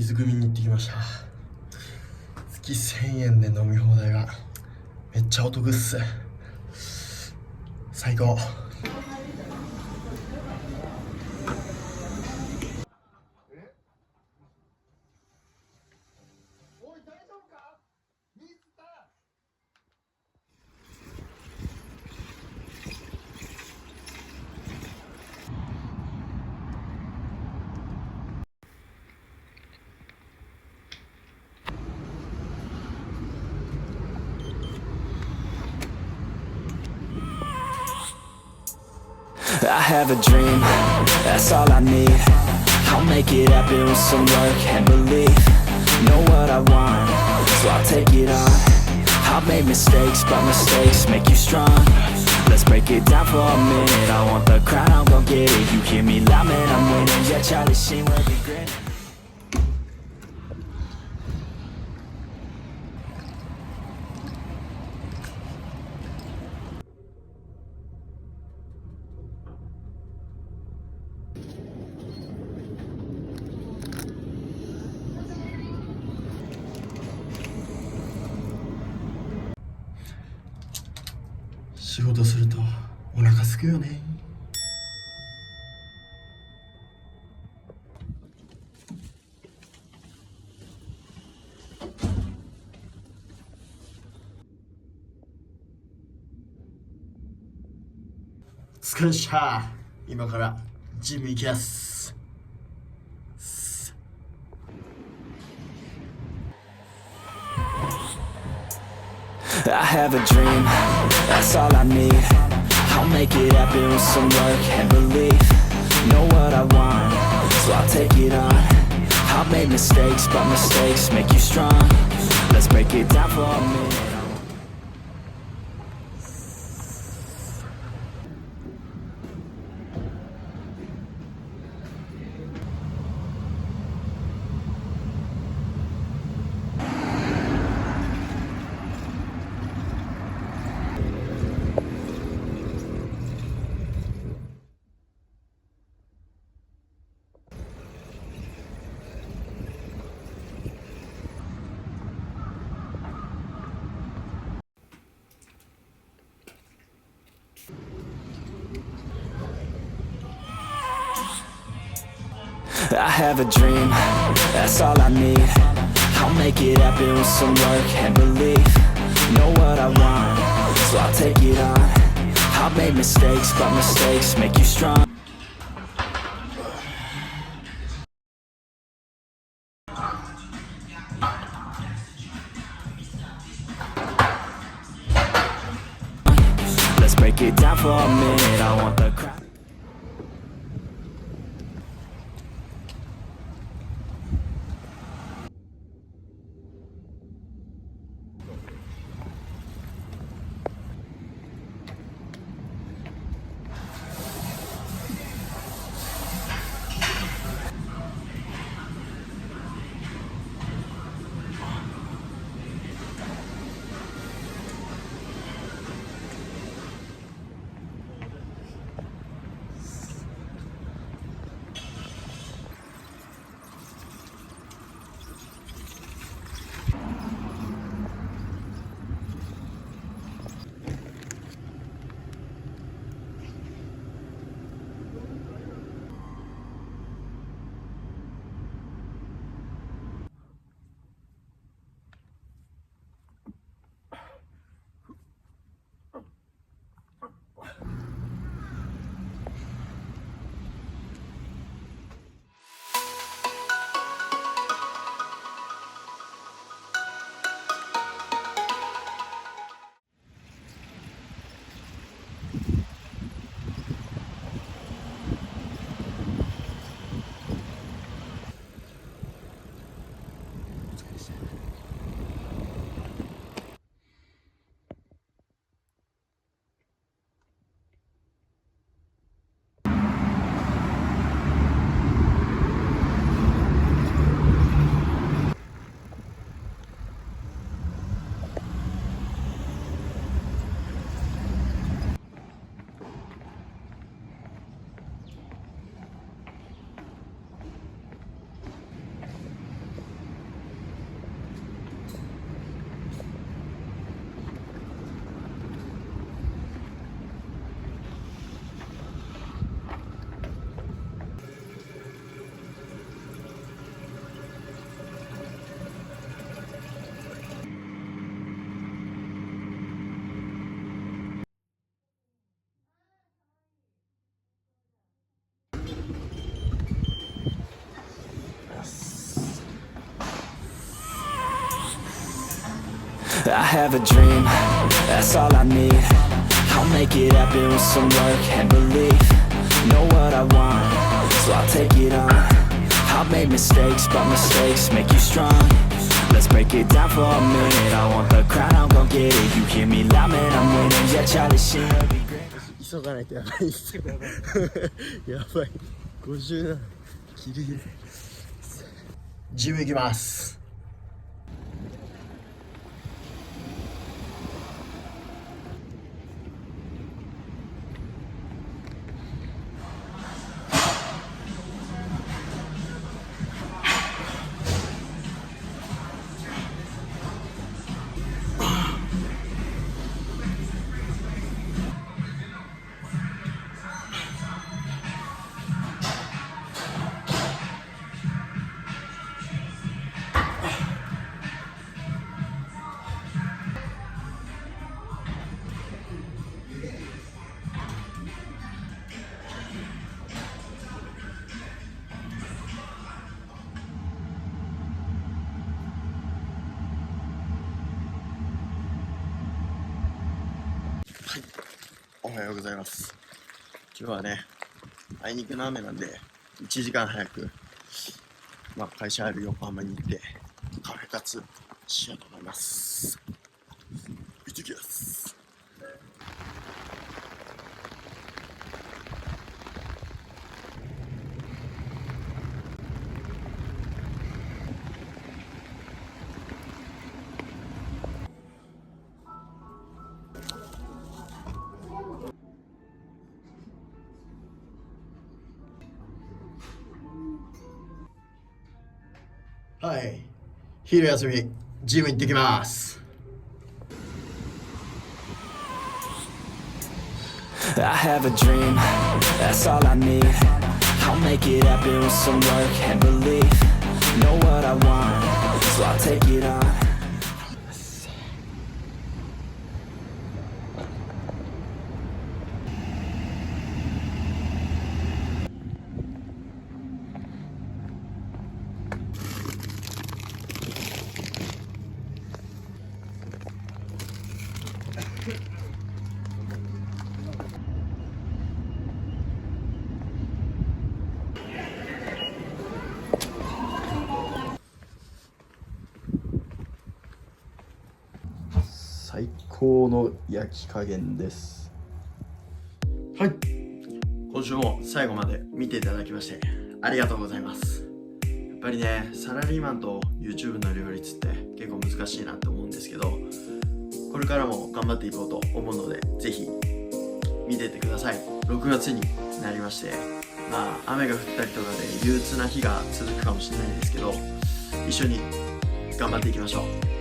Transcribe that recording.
水汲みに行ってきました。月1000円で飲み放題がめっちゃお得っす。最高。I have a dream, that's all I need. I'll make it happen with some work and belief. Know what I want, so I'll take it on. I'll make mistakes, but mistakes make you strong. Let's break it down for a minute. I want the crown, I'm gon' get it. You hear me loud, man, I'm winning. Yeah, Charlie Sheen will be grinning. 仕事するとお腹すくよね。疲れっしゃ。今からジム行きます。I have a dream, that's all I need. I'll make it happen with some work and belief. Know what I want, so I'll take it on. I'll make mistakes, but mistakes make you strong. Let's break it down for a minute. I have a dream, that's all I need. I'll make it happen with some work and belief. Know what I want, so I'll take it on. I'll make mistakes, but mistakes make you strong. Let's break it down for a minute. I want the crowd. I have a dream, that's all I need. I'll make it happen with some work and belief. Know what I want, so I'll take it on. I've made mistakes, but mistakes make you strong. Let's break it down for a minute. I want the crown, I'm gon' get it. You hear me loud, man, I'm winning. Yeah, Charlie Sheen will be great. 急がないとやばいっす。やばい。57ギリギリ。ジム行きます。おはようございます。今日はね、あいにくの雨なんで1時間早く、会社ある横浜に行ってカフェ活しようと思います。行ってきます。はい、昼休みジム行ってきます。I have a dream, that's all I need. I'll make it happen with some work and belief. Know what I want, so I'll take it on.最高の焼き加減です。はい、今週も最後まで見ていただきましてありがとうございます。やっぱりね、サラリーマンと YouTube の両立って結構難しいなと思うんですけど、これからも頑張っていこうと思うので、ぜひ見ててください。6月になりまして、雨が降ったりとかで憂鬱な日が続くかもしれないんですけど、一緒に頑張っていきましょう。